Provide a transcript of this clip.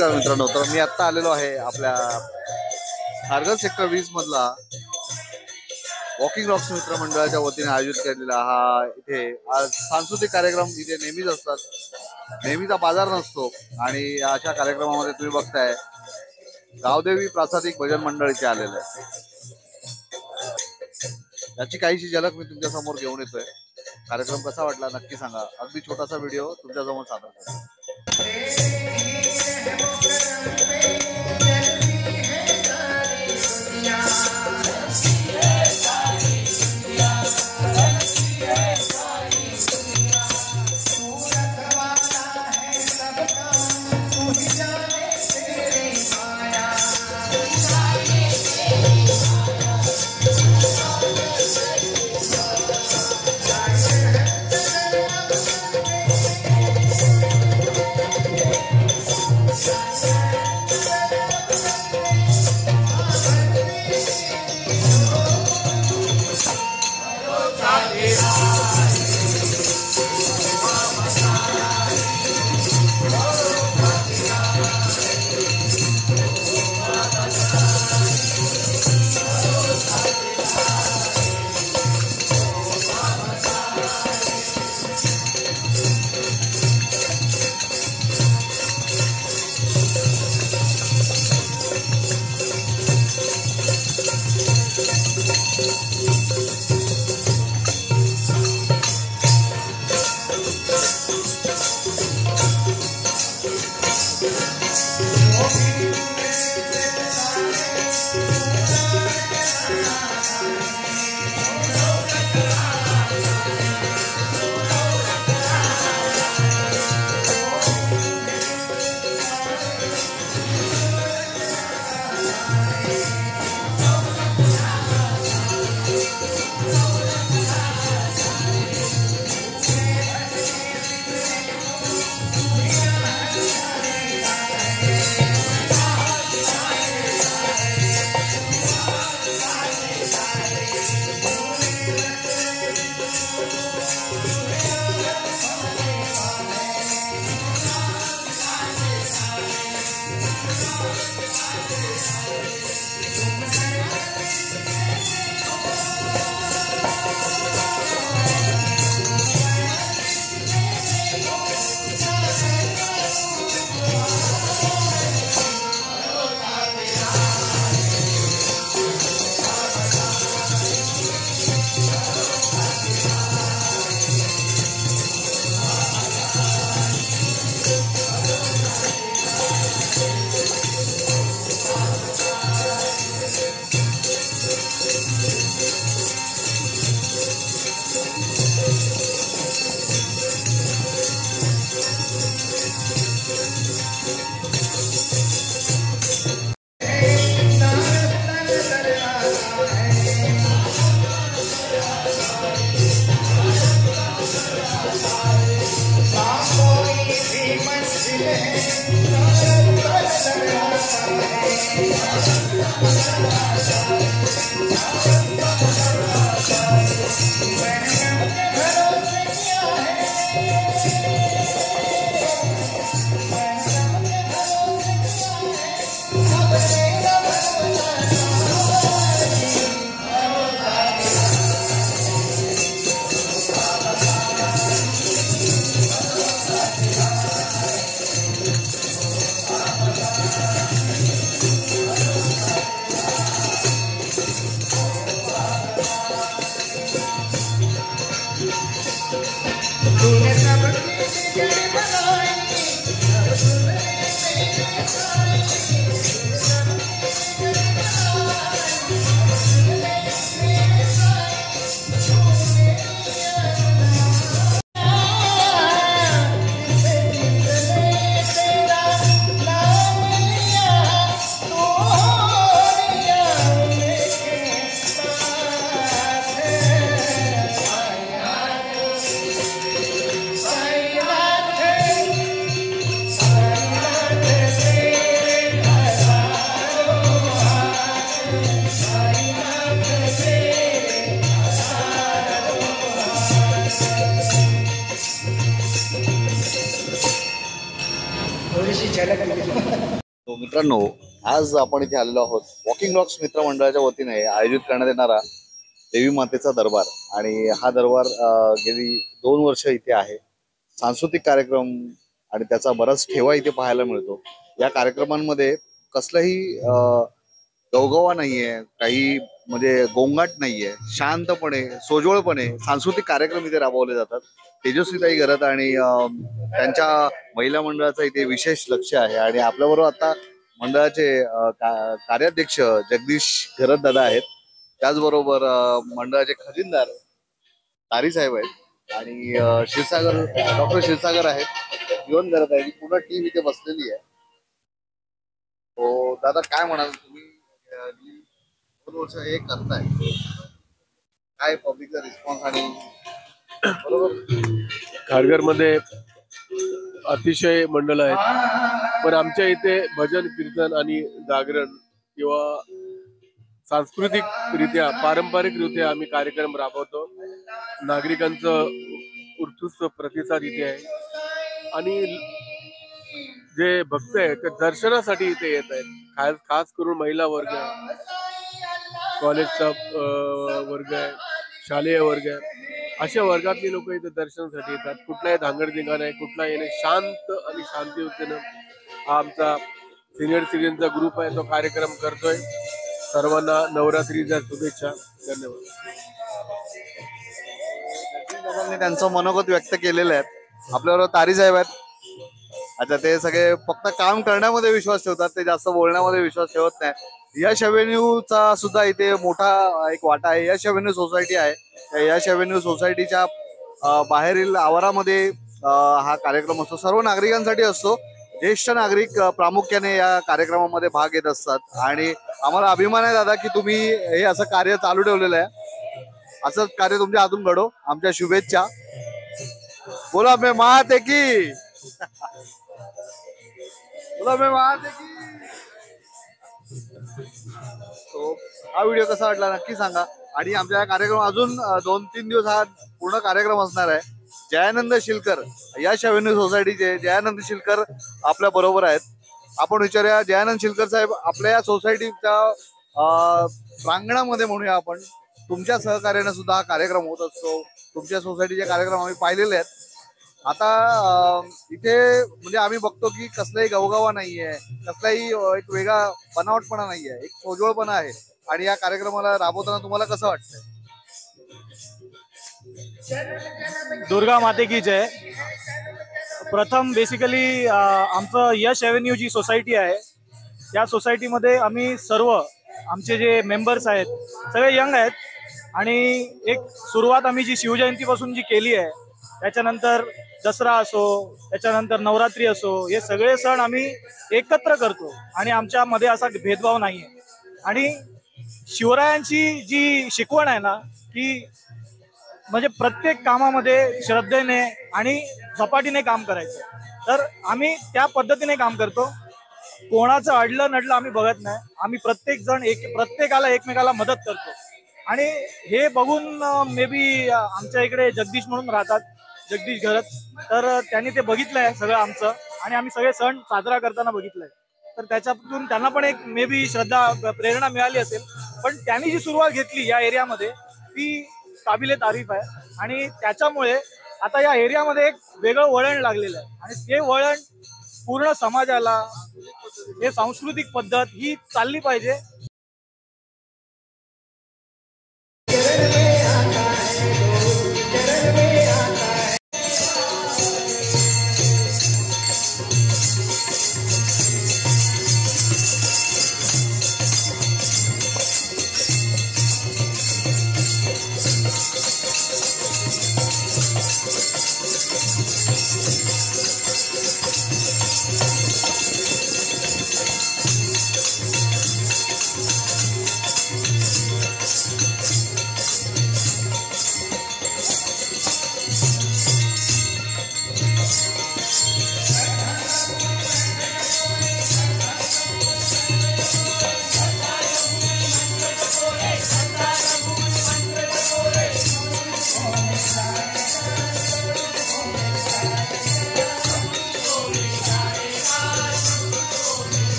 नमस्कार मित्रांनो, तर मी आत्ता आलेलो आहे आपल्या खारघर सेक्टर 20 मधला वॉकिंग रॉक्स मित्र मंडळाच्या वतीने आयोजित केलेला हा इथे आज सांस्कृतिक कार्यक्रम इथे नेहमीच असतात. नेहमीचा बाजार नसतो आणि अशा कार्यक्रमामध्ये तुम्ही बघताय गावदेवी प्रासादिक भजन मंडळ इथे आलेलं आहे. याची काहीशी झलक मी तुमच्या समोर घेऊन येतोय. कार्यक्रम कसा वाटला नक्की सांगा. अगदी छोटासा व्हिडिओ तुमच्या समोर सादर करतो. थोडीशी झलक मित्रांनो, आज आपण इथे आलेलो आहोत वॉकिंग रॉक्स मित्रमंडळाच्या वतीने आयोजित करण्यात येणारा देवी मातेचा दरबार. आणि हा दरबार गेली 2 वर्ष इथे आहे. सांस्कृतिक कार्यक्रम आणि त्याचा बराच ठेवा इथे पाहायला मिळतो. या कार्यक्रमांमध्ये कसलाही गवगवा नाहीये, काही म्हणजे गोंगाट नाहीये. शांतपणे सोज्वळपणे सांस्कृतिक कार्यक्रम इथे राबवले जातात. तेजस्वीताई घरत आणि त्यांच्या महिला मंडळाचं इथे विशेष लक्ष आहे. आणि आपल्याबरोबर आता मंडळाचे कार्याध्यक्ष जगदीश घरत दादा आहेत. त्याचबरोबर मंडळाचे खजिनदार तारी साहेब आहेत आणि क्षीरसागर डॉक्टर क्षीरसागर आहेत. जीवन घरत आहे. पूर्ण टीम इथे बसलेली आहे. हो दादा, काय म्हणाल तुम्ही? 2 वर्ष हे करताय, काय पब्लिकचा रिस्पॉन्स? आणि बरोबर खारघर मध्ये अतिशय मंडळ आहेत, पण आमच्या इथे भजन कीर्तन आणि जागरण किंवा सांस्कृतिकरित्या पारंपरिकरित्या आम्ही कार्यक्रम राबवतो. नागरिकांचं उत्कृष्ट प्रतिसाद इथे आहे आणि जे भक्त आहेत ते दर्शनासाठी इथे येत आहेत. खास करून महिला वर्ग, कॉलेजचा वर्ग आहे, शालेय वर्ग आहे, अशा वर्गातली लोक इथे दर्शनासाठी येतात. कुठलाही धांगडधिंगा नाही, कुठलाही नाही, शांत आणि शांतियुतेनं हा आमचा सिनियर सिटीजनचा ग्रुप आहे तो कार्यक्रम करतोय. सर्वांना नवरात्रीच्या शुभेच्छा. धन्यवाद. त्यांचं मनोगत व्यक्त केलेलं आहे. आपल्याबरोबर तारी साहेब आहेत. अच्छा, ते सगळे फक्त काम करण्यामध्ये विश्वास ठेवतात, ते जास्त बोलण्यामध्ये विश्वास ठेवत नाही. यश एव्हेन्यूचा सुद्धा इथे मोठा एक वाटा आहे. यश एव्हेन्यू सोसायटी आहे. यश एव्हेन्यू सोसायटीच्या बाहेरील आवारामध्ये हा कार्यक्रम असतो. सर्व नागरिकांसाठी असतो. ज्येष्ठ नागरिक प्रामुख्याने या कार्यक्रमामध्ये भाग घेत असतात आणि आम्हाला अभिमान आहे दादा की तुम्ही हे असं कार्य चालू ठेवलेलं आहे. असंच कार्य तुमच्या हातून घडो. आमच्या शुभेच्छा. बोला मे माते की, बोला मे माते की. तो हा व्हिडिओ कसा वाटला नक्की सांगा. आणि आमच्या कार्यक्रम अजून 2-3 दिवस हा पूर्ण कार्यक्रम असणार आहे. जयानंद शिलकर, यश एव्हेन्यू सोसायटीचे जयानंद शिलकर आपल्या बरोबर आहेत. आपण विचारूया, जयानंद शिलकर साहेब, आपल्या या सोसायटीच्या प्रांगणामध्ये म्हणूया आपण, तुमच्या सहकार्याने सुद्धा हा कार्यक्रम होत असतो. तुमच्या सोसायटीचे कार्यक्रम आम्ही पाहिलेले आहेत. आता इथे म्हणजे आम्ही बघतो की कसलाही गवगवा नाहीये, कसलाही एक वेगळा बनावटपणा नाहीये, एक सोज्वळपणा आहे. आणि या कार्यक्रमाला राबवताना तुम्हाला कसं वाटतंय? दुर्गा माते की जय. प्रथम बेसिकली आमचं यश एव्हेन्यू जी सोसायटी आहे, या सोसायटीमध्ये आम्ही सर्व आमचे जे मेंबर्स आहेत सगळे यंग आहेत. आणि एक सुरुवात आम्ही जी शिवजयंतीपासून जी केली आहे, त्याच्यानंतर दसरा असो, त्याच्यानंतर नवरात्री असो, हे सगळे सण आम्ही एकत्र करतो आणि आमच्यामध्ये असा भेदभाव नाही आहे. आणि शिवरायांची जी शिकवण आहे ना, की म्हणजे प्रत्येक कामामध्ये श्रद्धेने आणि झपाटीने काम करायचं, तर आम्ही त्या पद्धतीने काम करतो. कोणाचं अडलं नडलं आम्ही बघत नाही. आम्ही प्रत्येक जण प्रत्येकाला एकमेकाला मदत करतो. आणि हे बघून मे बी आमच्या इकडे जगदीश म्हणून राहतात, जगदीश घरत, तर त्यांनी ते बघितलंय सगळं आमचं आणि आम्ही सगळे सण साजरा करताना बघितलंय. तर त्याच्यातून त्यांना पण एक मे बी श्रद्धा प्रेरणा मिळाली असेल. पण त्यांनी जी सुरुवात घेतली या एरियामध्ये ती काबिले तारीफ आहे. आणि त्याच्यामुळे आता या एरियामध्ये एक वेगळं वळण लागलेलं आहे. आणि ते वळण पूर्ण समाजाला, हे सांस्कृतिक पद्धत ही चालली पाहिजे.